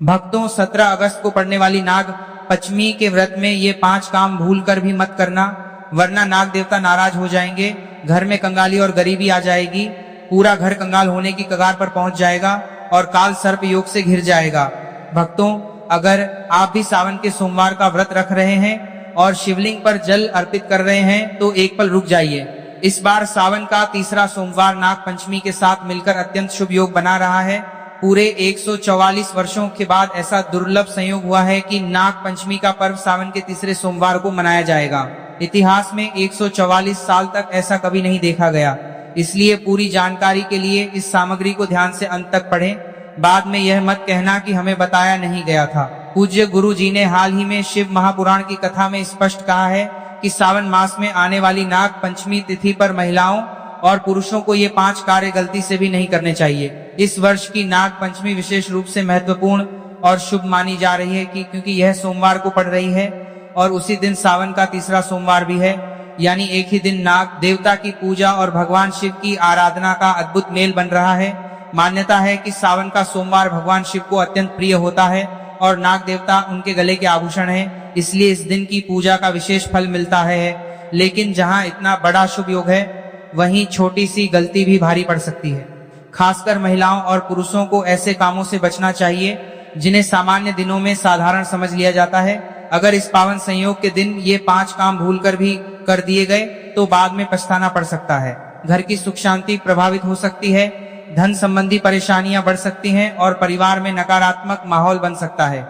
भक्तों, 17 अगस्त को पड़ने वाली नाग पंचमी के व्रत में ये 5 काम भूल कर भी मत करना, वरना नाग देवता नाराज हो जाएंगे, घर में कंगाली और गरीबी आ जाएगी, पूरा घर कंगाल होने की कगार पर पहुंच जाएगा और काल सर्प योग से घिर जाएगा। भक्तों, अगर आप भी सावन के सोमवार का व्रत रख रहे हैं और शिवलिंग पर जल अर्पित कर रहे हैं तो एक पल रुक जाइए। इस बार सावन का तीसरा सोमवार नाग पंचमी के साथ मिलकर अत्यंत शुभ योग बना रहा है। पूरे 144 वर्षों के बाद ऐसा दुर्लभ संयोग हुआ है कि नाग पंचमी का पर्व सावन के तीसरे सोमवार को मनाया जाएगा। इतिहास में 144 साल तक ऐसा कभी नहीं देखा गया। इसलिए पूरी जानकारी के लिए इस सामग्री को ध्यान से अंत तक पढ़ें। बाद में यह मत कहना कि हमें बताया नहीं गया था। पूज्य गुरु जी ने हाल ही में शिव महापुराण की कथा में स्पष्ट कहा है कि सावन मास में आने वाली नाग पंचमी तिथि पर महिलाओं और पुरुषों को ये 5 कार्य गलती से भी नहीं करने चाहिए। इस वर्ष की नाग पंचमी विशेष रूप से महत्वपूर्ण और शुभ मानी जा रही है क्योंकि यह सोमवार को पड़ रही है और उसी दिन सावन का तीसरा सोमवार भी है, यानी एक ही दिन नाग देवता की पूजा और भगवान शिव की आराधना का अद्भुत मेल बन रहा है। मान्यता है कि सावन का सोमवार भगवान शिव को अत्यंत प्रिय होता है और नाग देवता उनके गले के आभूषण है, इसलिए इस दिन की पूजा का विशेष फल मिलता है। लेकिन जहाँ इतना बड़ा शुभ योग है, वहीं छोटी सी गलती भी भारी पड़ सकती है। खासकर महिलाओं और पुरुषों को ऐसे कामों से बचना चाहिए जिन्हें सामान्य दिनों में साधारण समझ लिया जाता है। अगर इस पावन संयोग के दिन ये 5 काम भूलकर भी कर दिए गए तो बाद में पछताना पड़ सकता है। घर की सुख शांति प्रभावित हो सकती है, धन संबंधी परेशानियां बढ़ सकती हैं और परिवार में नकारात्मक माहौल बन सकता है।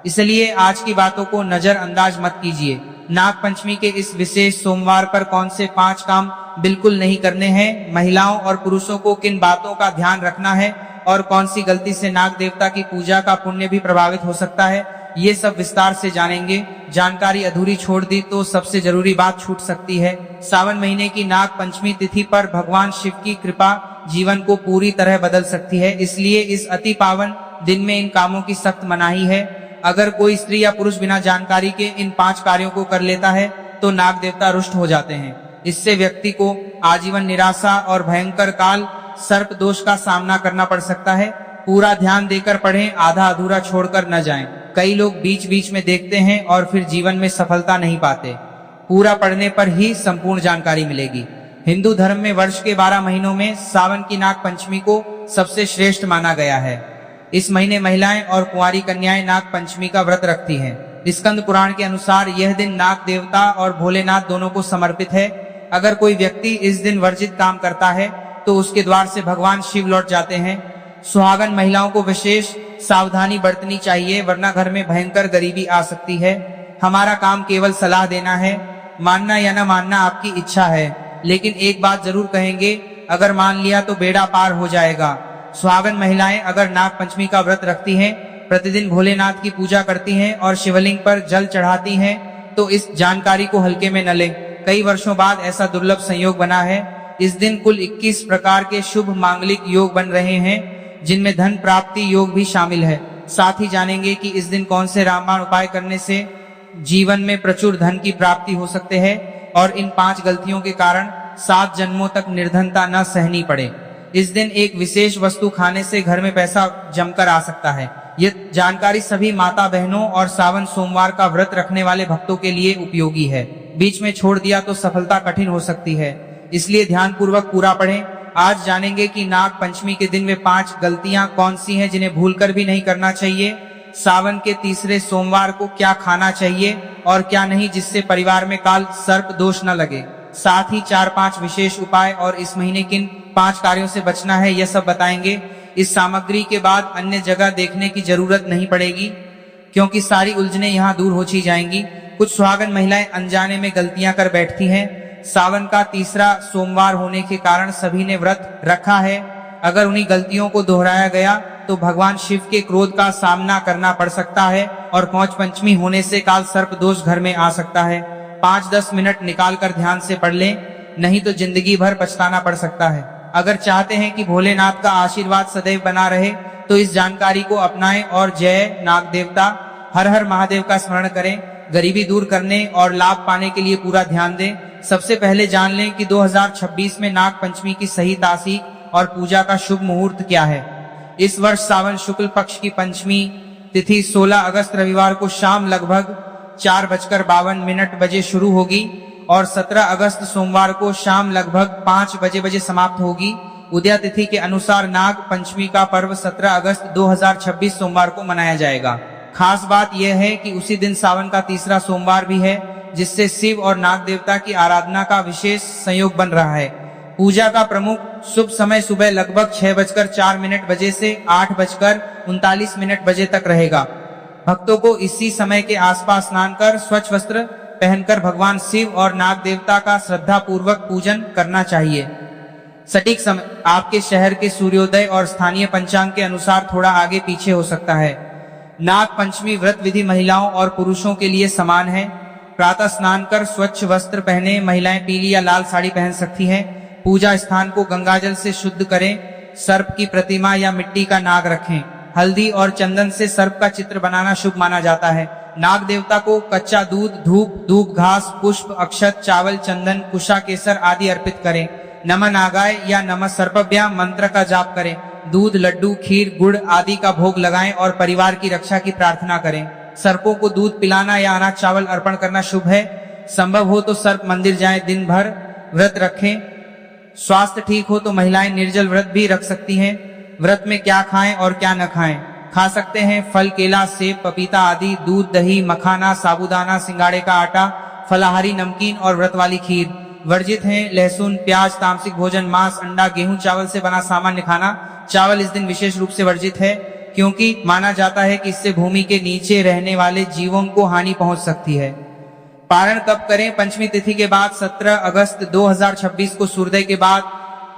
इसलिए आज की बातों को नजरअंदाज मत कीजिए। नाग पंचमी के इस विशेष सोमवार पर कौन से 5 काम बिल्कुल नहीं करने हैं, महिलाओं और पुरुषों को किन बातों का ध्यान रखना है और कौन सी गलती से नाग देवता की पूजा का पुण्य भी प्रभावित हो सकता है, ये सब विस्तार से जानेंगे। जानकारी अधूरी छोड़ दी तो सबसे जरूरी बात छूट सकती है। सावन महीने की नाग पंचमी तिथि पर भगवान शिव की कृपा जीवन को पूरी तरह बदल सकती है, इसलिए इस अति पावन दिन में इन कामों की सख्त मनाही है। अगर कोई स्त्री या पुरुष बिना जानकारी के इन 5 कार्यों को कर लेता है तो नाग देवता रुष्ट हो जाते हैं। इससे व्यक्ति को आजीवन निराशा और भयंकर काल सर्प दोष का सामना करना पड़ सकता है। पूरा ध्यान देकर पढ़ें, आधा अधूरा छोड़कर न जाएं। कई लोग बीच बीच में देखते हैं और फिर जीवन में सफलता नहीं पाते। पूरा पढ़ने पर ही संपूर्ण जानकारी मिलेगी। हिंदू धर्म में वर्ष के 12 महीनों में सावन की नाग पंचमी को सबसे श्रेष्ठ माना गया है। इस महीने महिलाएं और कुंवारी कन्याएं नाग पंचमी का व्रत रखती हैं। स्कंद पुराण के अनुसार यह दिन नाग देवता और भोलेनाथ दोनों को समर्पित है। अगर कोई व्यक्ति इस दिन वर्जित काम करता है तो उसके द्वार से भगवान शिव लौट जाते हैं। सुहागन महिलाओं को विशेष सावधानी बरतनी चाहिए, वरना घर में भयंकर गरीबी आ सकती है। हमारा काम केवल सलाह देना है, मानना या न मानना आपकी इच्छा है, लेकिन एक बात जरूर कहेंगे, अगर मान लिया तो बेड़ा पार हो जाएगा। सुहागन महिलाएं अगर नाग पंचमी का व्रत रखती हैं, प्रतिदिन भोलेनाथ की पूजा करती हैं और शिवलिंग पर जल चढ़ाती हैं तो इस जानकारी को हल्के में न लें। कई वर्षों बाद ऐसा दुर्लभ संयोग बना है। इस दिन कुल 21 प्रकार के शुभ मांगलिक योग बन रहे हैं, जिनमें धन प्राप्ति योग भी शामिल है। साथ ही जानेंगे कि इस दिन कौन से रामबाण उपाय करने से जीवन में प्रचुर धन की प्राप्ति हो सकते हैं और इन 5 गलतियों के कारण 7 जन्मों तक निर्धनता न सहनी पड़े। इस दिन एक विशेष वस्तु खाने से घर में पैसा जमकर आ सकता है। ये जानकारी सभी माता बहनों और सावन सोमवार का व्रत रखने वाले भक्तों के लिए उपयोगी है। बीच में छोड़ दिया तो सफलता कठिन हो सकती है, इसलिए ध्यान पूर्वक पूरा पढ़ें। आज जानेंगे कि नाग पंचमी के दिन में 5 गलतियां कौन सी हैं जिन्हें भूलकर भी नहीं करना चाहिए। सावन के तीसरे सोमवार को क्या खाना चाहिए और क्या नहीं, जिससे परिवार में काल सर्प दोष न लगे। साथ ही 4-5 विशेष उपाय और इस महीने किन 5 कार्यों से बचना है, यह सब बताएंगे। इस सामग्री के बाद अन्य जगह देखने की जरूरत नहीं पड़ेगी, क्योंकि सारी उलझनें यहाँ दूर हो ही जाएंगी। कुछ सुहागन महिलाएं अनजाने में गलतियां कर बैठती हैं। सावन का तीसरा सोमवार होने के कारण सभी ने व्रत रखा है। अगर उन्हीं गलतियों को दोहराया गया तो भगवान शिव के क्रोध का सामना करना पड़ सकता है और पौष पंचमी होने से काल सर्प दोष घर में आ सकता है। 5-10 मिनट निकाल कर ध्यान से पढ़ लें, नहीं तो जिंदगी भर पछताना पड़ सकता है। अगर चाहते हैं कि भोलेनाथ का आशीर्वाद सदैव बना रहे तो इस जानकारी को अपनाएं और जय नाग देवता, हर हर महादेव का स्मरण करें। गरीबी दूर करने और लाभ पाने के लिए पूरा ध्यान दें। सबसे पहले जान लें कि 2026 में नाग पंचमी की सही तारीख और पूजा का शुभ मुहूर्त क्या है। इस वर्ष सावन शुक्ल पक्ष की पंचमी तिथि 16 अगस्त रविवार को शाम लगभग 4:52 बजे शुरू होगी और 17 अगस्त सोमवार को शाम लगभग 5 बजे समाप्त होगी। उदया तिथि के अनुसार नाग पंचमी का पर्व 17 अगस्त 2026 सोमवार को मनाया जाएगा। खास बात यह है कि उसी दिन सावन का तीसरा सोमवार भी है, जिससे शिव और नाग देवता की आराधना का विशेष संयोग बन रहा है। पूजा का प्रमुख शुभ समय सुबह लगभग 6:04 बजे से 8:39 बजे तक रहेगा। भक्तों को इसी समय के आसपास स्नान कर स्वच्छ वस्त्र पहनकर भगवान शिव और नाग देवता का श्रद्धा पूर्वक पूजन करना चाहिए। सटीक समय आपके शहर के सूर्योदय और स्थानीय पंचांग के अनुसार थोड़ा आगे पीछे हो सकता है। नाग पंचमी व्रत विधि महिलाओं और पुरुषों के लिए समान है। प्रातः स्नान कर स्वच्छ वस्त्र पहने महिलाएं पीली या लाल साड़ी पहन सकती हैं। पूजा स्थान को गंगाजल से शुद्ध करें। सर्प की प्रतिमा या मिट्टी का नाग रखें। हल्दी और चंदन से सर्प का चित्र बनाना शुभ माना जाता है। नाग देवता को कच्चा दूध, धूप घास, पुष्प, अक्षत, चावल, चंदन, कुशा, केसर आदि अर्पित करें। नमः नागाय या नमः सर्पभ्याम मंत्र का जाप करें। दूध, लड्डू, खीर, गुड़ आदि का भोग लगाएं और परिवार की रक्षा की प्रार्थना करें। सर्पों को दूध पिलाना या अनाज चावल अर्पण करना शुभ है। संभव हो तो सर्प मंदिर जाएं। दिन भर व्रत रखें। स्वास्थ्य ठीक हो तो महिलाएं निर्जल व्रत भी रख सकती हैं। व्रत में क्या खाएं और क्या न खाएं। खा सकते हैं फल, केला, सेब, पपीता आदि, दूध, दही, मखाना, साबूदाना, सिंगाड़े का आटा, फलाहारी नमकीन और व्रत वाली खीर। वर्जित हैं लहसुन, प्याज, तामसिक भोजन, मांस, अंडा, गेहूं, चावल से बना सामान्य खाना। चावल इस दिन विशेष रूप से वर्जित है, क्योंकि माना जाता है कि इससे भूमि के नीचे रहने वाले जीवों को हानि पहुंच सकती है। पारण कब करें? पंचमी तिथि के बाद 17 अगस्त 2026 को सूर्योदय के बाद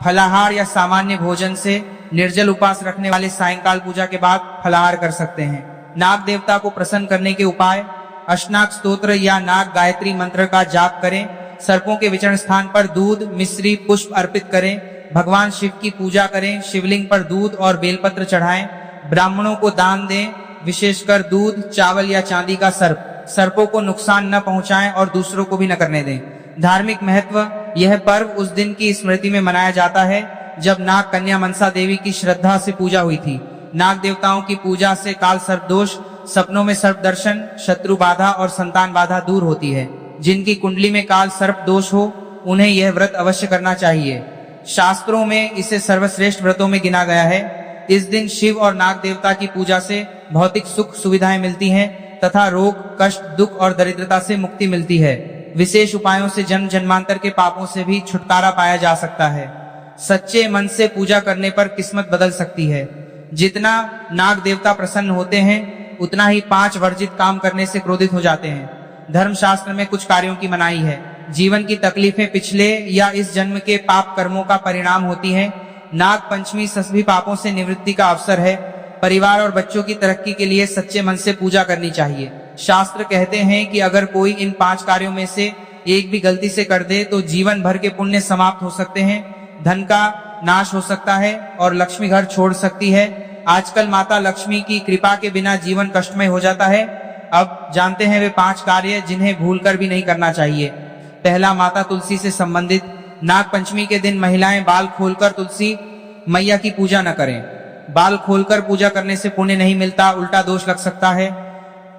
फलाहार या सामान्य भोजन से। निर्जल उपवास रखने वाले सायंकाल पूजा के बाद फलाहार कर सकते हैं। नाग देवता को प्रसन्न करने के उपाय: अष्टनाग स्तोत्र या नाग गायत्री मंत्र का जाप करें। सर्पों के विचरण स्थान पर दूध, मिश्री, पुष्प अर्पित करें। भगवान शिव की पूजा करें। शिवलिंग पर दूध और बेलपत्र चढ़ाएं। ब्राह्मणों को दान दें, विशेषकर दूध, चावल या चांदी का सर्प। सर्पों को नुकसान न पहुंचाएं और दूसरों को भी न करने दें। धार्मिक महत्व: यह पर्व उस दिन की स्मृति में मनाया जाता है जब नाग कन्या मनसा देवी की श्रद्धा से पूजा हुई थी। नाग देवताओं की पूजा से काल सर्प दोष, सपनों में सर्प दर्शन, शत्रु बाधा और संतान बाधा दूर होती है। जिनकी कुंडली में काल सर्प दोष हो उन्हें यह व्रत अवश्य करना चाहिए। शास्त्रों में इसे सर्वश्रेष्ठ व्रतों में गिना गया है। इस दिन शिव और नाग देवता की पूजा से भौतिक सुख सुविधाएं मिलती हैं तथा रोग, कष्ट, दुख और दरिद्रता से मुक्ति मिलती है। विशेष उपायों से जन्म जन्मांतर के पापों से भी छुटकारा पाया जा सकता है। सच्चे मन से पूजा करने पर किस्मत बदल सकती है। जितना नाग देवता प्रसन्न होते हैं उतना ही 5 वर्जित काम करने से क्रोधित हो जाते हैं। धर्मशास्त्र में कुछ कार्यों की मनाही है। जीवन की तकलीफें पिछले या इस जन्म के पाप कर्मों का परिणाम होती हैं। नाग पंचमी सभी पापों से निवृत्ति का अवसर है। परिवार और बच्चों की तरक्की के लिए सच्चे मन से पूजा करनी चाहिए। शास्त्र कहते हैं कि अगर कोई इन 5 कार्यों में से एक भी गलती से कर दे तो जीवन भर के पुण्य समाप्त हो सकते हैं, धन का नाश हो सकता है और लक्ष्मी घर छोड़ सकती है। आजकल माता लक्ष्मी की कृपा के बिना जीवन कष्टमय हो जाता है। अब जानते हैं वे 5 कार्य जिन्हें भूलकर भी नहीं करना चाहिए। पहला, माता तुलसी से संबंधित। नाग पंचमी के दिन महिलाएं बाल खोलकर तुलसी मैया की पूजा न करें। बाल खोलकर पूजा करने से पुण्य नहीं मिलता, उल्टा दोष लग सकता है।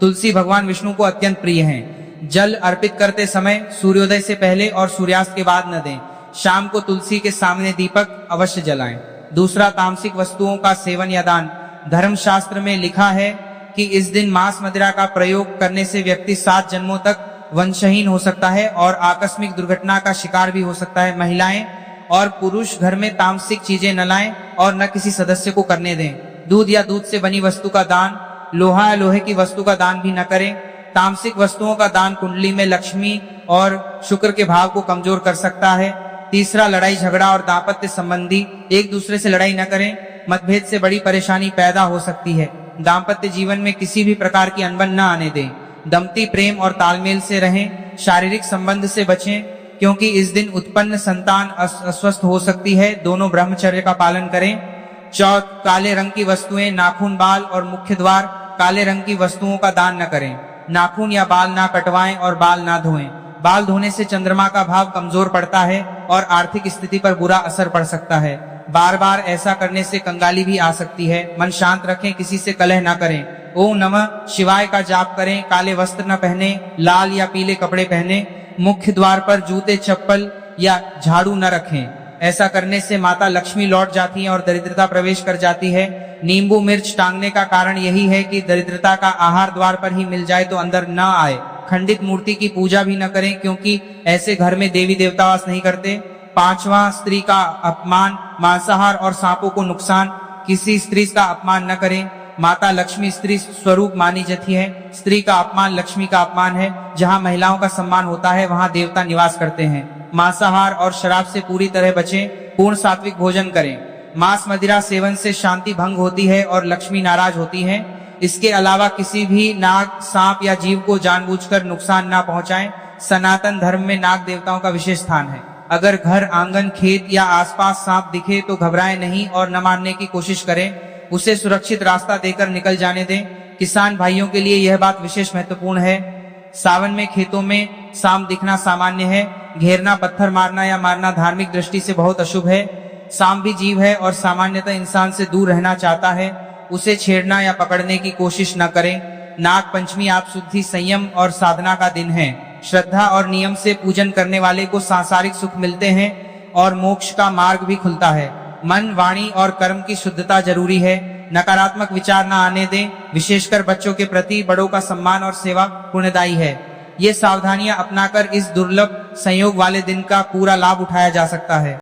तुलसी भगवान विष्णु को अत्यंत प्रिय हैं। जल अर्पित करते समय सूर्योदय से पहले और सूर्यास्त के बाद न दें। शाम को तुलसी के सामने दीपक अवश्य जलाएं। दूसरा, तामसिक वस्तुओं का सेवन या दान। धर्मशास्त्र में लिखा है कि इस दिन मांस मदिरा का प्रयोग करने से व्यक्ति 7 जन्मों तक वंशहीन हो सकता है और आकस्मिक दुर्घटना का शिकार भी हो सकता है। महिलाएं और पुरुष घर में तामसिक चीजें न लाएं और न किसी सदस्य को करने दें। दूध या दूध से बनी वस्तु का दान, लोहा या लोहे की वस्तु का दान भी न करें। तामसिक वस्तुओं का दान कुंडली में लक्ष्मी और शुक्र के भाव को कमजोर कर सकता है। तीसरा, लड़ाई झगड़ा और दाम्पत्य संबंधी एक दूसरे से लड़ाई न करें। मतभेद से बड़ी परेशानी पैदा हो सकती है। दाम्पत्य जीवन में किसी भी प्रकार की अनबन न आने दें। दंपति प्रेम और तालमेल से रहें। शारीरिक संबंध से बचें क्योंकि इस दिन उत्पन्न संतान अस्वस्थ हो सकती है। दोनों ब्रह्मचर्य का पालन करें। चौथ, काले रंग की वस्तुएं, नाखून, बाल और मुख्य द्वार काले रंग की वस्तुओं का दान न करें। नाखून या बाल ना कटवाएं और बाल ना धोएं। बाल धोने से चंद्रमा का भाव कमजोर पड़ता है और आर्थिक स्थिति पर बुरा असर पड़ सकता है। बार बार ऐसा करने से कंगाली भी आ सकती है। मन शांत रखें, किसी से कलह न करें। ओम नमः शिवाय का जाप करें। काले वस्त्र न पहने, लाल या पीले कपड़े पहने। मुख्य द्वार पर जूते, चप्पल या झाड़ू न रखें। ऐसा करने से माता लक्ष्मी लौट जाती है और दरिद्रता प्रवेश कर जाती है। नींबू मिर्च टांगने का कारण यही है कि दरिद्रता का आहार द्वार पर ही मिल जाए तो अंदर न आए। खंडित मूर्ति की पूजा भी न करें, क्योंकि ऐसे घर में देवी देवता वास नहीं करते। 5वां, स्त्री का अपमान, मांसाहार और सांपों को नुकसान। किसी स्त्री का अपमान न करें। माता लक्ष्मी स्त्री स्वरूप मानी जाती है। स्त्री का अपमान लक्ष्मी का अपमान है। जहाँ महिलाओं का सम्मान होता है वहाँ देवता निवास करते हैं। मांसाहार और शराब से पूरी तरह बचें। पूर्ण सात्विक भोजन करें। मांस मदिरा सेवन से शांति भंग होती है और लक्ष्मी नाराज होती है। इसके अलावा किसी भी नाग, सांप या जीव को जानबूझकर नुकसान न पहुंचाएं। सनातन धर्म में नाग देवताओं का विशेष स्थान है। अगर घर, आंगन, खेत या आसपास सांप दिखे तो घबराएं नहीं और न मारने की कोशिश करें। उसे सुरक्षित रास्ता देकर निकल जाने दें। किसान भाइयों के लिए यह बात विशेष महत्वपूर्ण है। सावन में खेतों में सांप दिखना सामान्य है। घेरना, पत्थर मारना या मारना धार्मिक दृष्टि से बहुत अशुभ है। सांप भी जीव है और सामान्यतः इंसान से दूर रहना चाहता है। उसे छेड़ना या पकड़ने की कोशिश न करें। नाग पंचमी आप शुद्धि, संयम और साधना का दिन है। श्रद्धा और नियम से पूजन करने वाले को सांसारिक सुख मिलते हैं और मोक्ष का मार्ग भी खुलता है। मन, वाणी और कर्म की शुद्धता जरूरी है। नकारात्मक विचार न आने दें। विशेषकर बच्चों के प्रति बड़ों का सम्मान और सेवा पुण्यदायी है। ये सावधानियां अपनाकर इस दुर्लभ संयोग वाले दिन का पूरा लाभ उठाया जा सकता है।